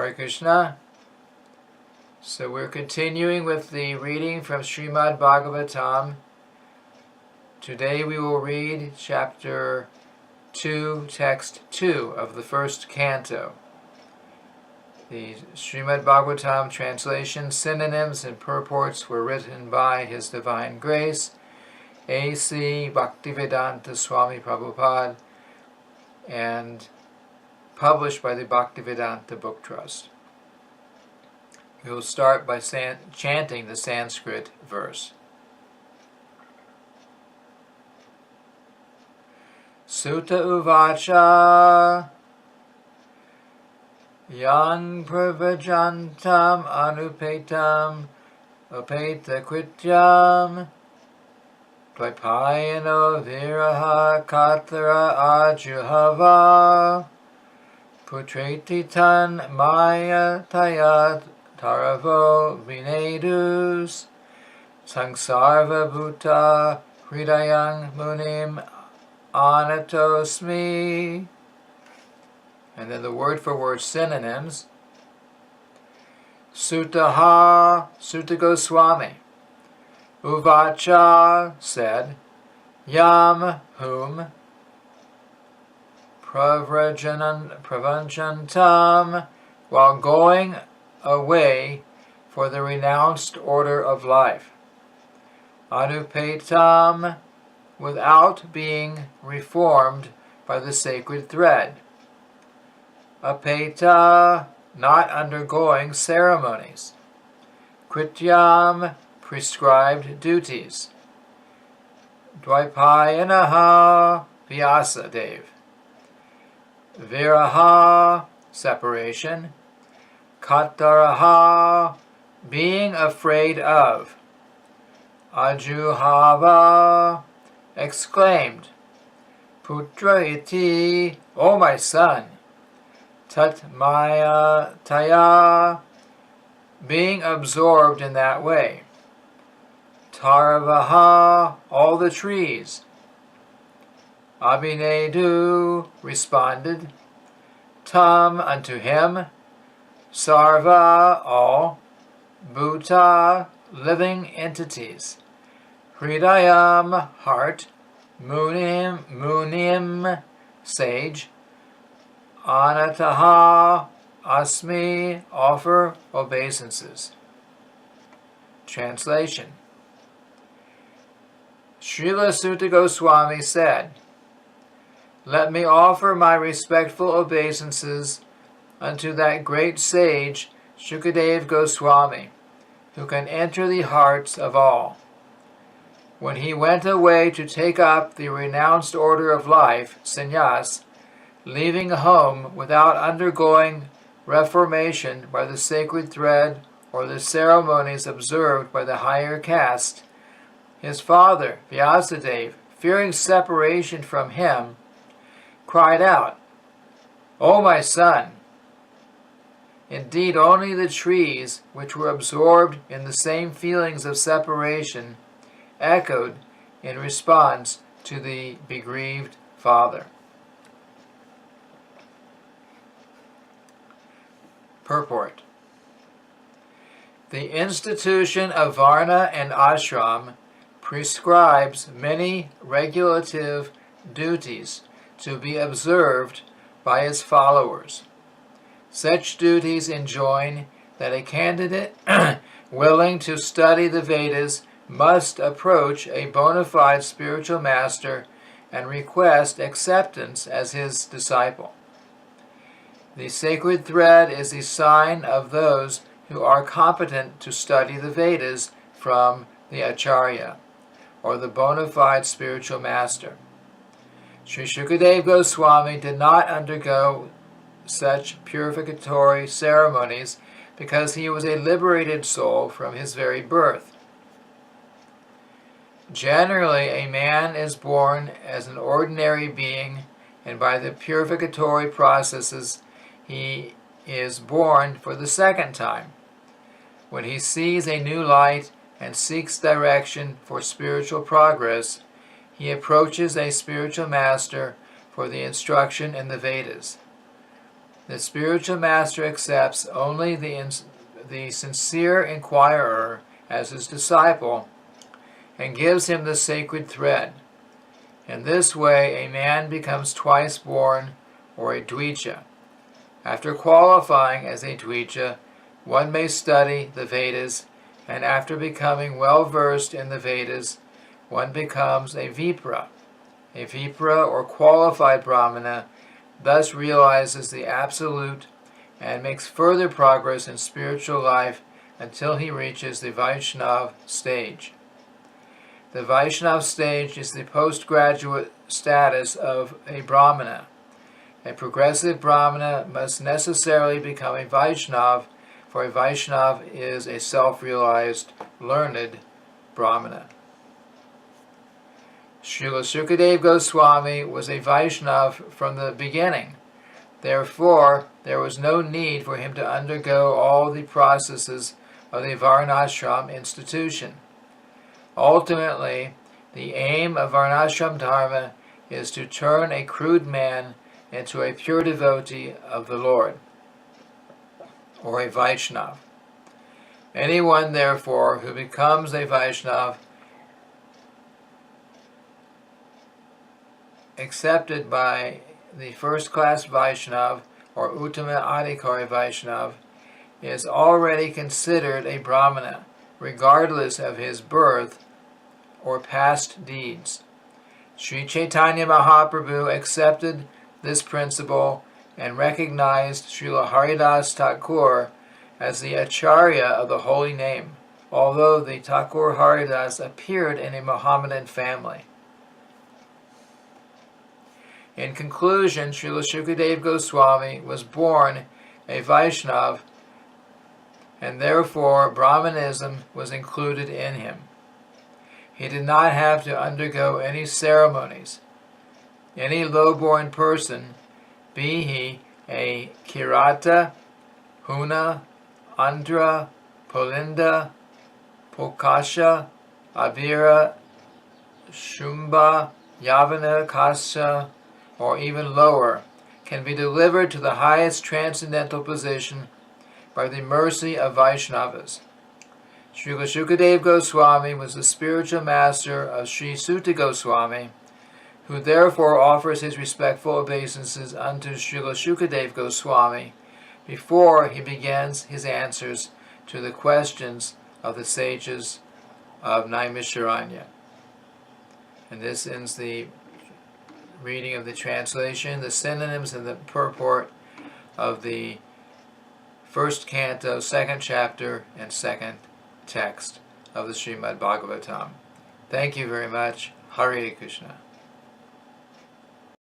Hare Krishna. So we're continuing with the reading from Srimad Bhagavatam. Today we will read chapter 2, text 2 of the first canto. The Srimad Bhagavatam translation, synonyms, and purports were written by His Divine Grace, A.C. Bhaktivedanta Swami Prabhupada, and published by the Bhaktivedanta Book Trust. We will start by chanting the Sanskrit verse. Sutta Uvacha Yang Pravajantam Anupetam Upeta Krityam Dvaipayano Viraha Kathara Ajuhava Putreti Tan Maya Tayat Taravo Vinedus Sangsarva Bhuta Hridayang Munim Anatosmi. And then the word for word synonyms. Sutaha, Sutta Goswami. Uvacha, said. Yam, whom. Pravrajantam, while going away for the renounced order of life. Anupetam, without being reformed by the sacred thread. Apeta, not undergoing ceremonies. Krityam, prescribed duties. Dvaipayanaha, Vyasadeva. Viraha, separation. Kataraha, being afraid of. Ajuhava, exclaimed. Putra iti, O my son. Tat maya taya, being absorbed in that way. Taravaha, all the trees. Abhinedu, responded. Tam, unto him. Sarva, all. Bhuta, living entities. Hridayam, heart. Munim, sage. Anataha, asmi, offer obeisances. Translation. Srila Sutta Goswami said, let me offer my respectful obeisances unto that great sage Shukadeva Goswami, who can enter the hearts of all. When he went away to take up the renounced order of life, sannyas, leaving home without undergoing reformation by the sacred thread or the ceremonies observed by the higher caste, his father, Vyasadeva, fearing separation from him, cried out, O my son! Indeed, only the trees, which were absorbed in the same feelings of separation, echoed in response to the begrieved father. Purport. The institution of Varna and Ashram prescribes many regulative duties to be observed by its followers. Such duties enjoin that a candidate willing to study the Vedas must approach a bona fide spiritual master and request acceptance as his disciple. The sacred thread is the sign of those who are competent to study the Vedas from the Acharya, or the bona fide spiritual master. Sri Shukadeva Goswami did not undergo such purificatory ceremonies because he was a liberated soul from his very birth. Generally, a man is born as an ordinary being, and by the purificatory processes, he is born for the second time. When he sees a new light and seeks direction for spiritual progress, he approaches a spiritual master for the instruction in the Vedas. The spiritual master accepts only the sincere inquirer as his disciple and gives him the sacred thread. In this way, a man becomes twice born, or a Dvija. After qualifying as a Dvija, one may study the Vedas, and after becoming well versed in the Vedas, one becomes a Vipra. A Vipra, or qualified Brahmana, thus realizes the Absolute and makes further progress in spiritual life until he reaches the Vaishnav stage. The Vaishnav stage is the postgraduate status of a Brahmana. A progressive Brahmana must necessarily become a Vaishnav, for a Vaishnav is a self-realized, learned Brahmana. Srila Sukadeva Goswami was a Vaishnav from the beginning. Therefore, there was no need for him to undergo all the processes of the Varnashram institution. Ultimately, the aim of Varnashram Dharma is to turn a crude man into a pure devotee of the Lord, or a Vaishnav. Anyone, therefore, who becomes a Vaishnav, accepted by the first-class Vaishnav, or Uttama Adhikari Vaishnav, is already considered a Brahmana, regardless of his birth or past deeds. Sri Chaitanya Mahaprabhu accepted this principle and recognized Srila Haridas Thakur as the Acharya of the holy name, although the Thakur Haridas appeared in a Mohammedan family. In conclusion, Srila Sukadeva Goswami was born a Vaishnav, and therefore Brahmanism was included in him. He did not have to undergo any ceremonies. Any low-born person, be he a Kirata, Huna, Andhra, Pulinda, Pokasha, Avira, Shumba, Yavana, Kasha, or even lower, can be delivered to the highest transcendental position by the mercy of Vaishnavas. Srila Sukadeva Goswami was the spiritual master of Sri Suta Goswami, who therefore offers his respectful obeisances unto Srila Sukadeva Goswami before he begins his answers to the questions of the sages of Naimisharanya. And this ends the reading of the translation, the synonyms, and the purport of the first canto, second chapter, and second text of the Srimad Bhagavatam. Thank you very much. Hare Krishna.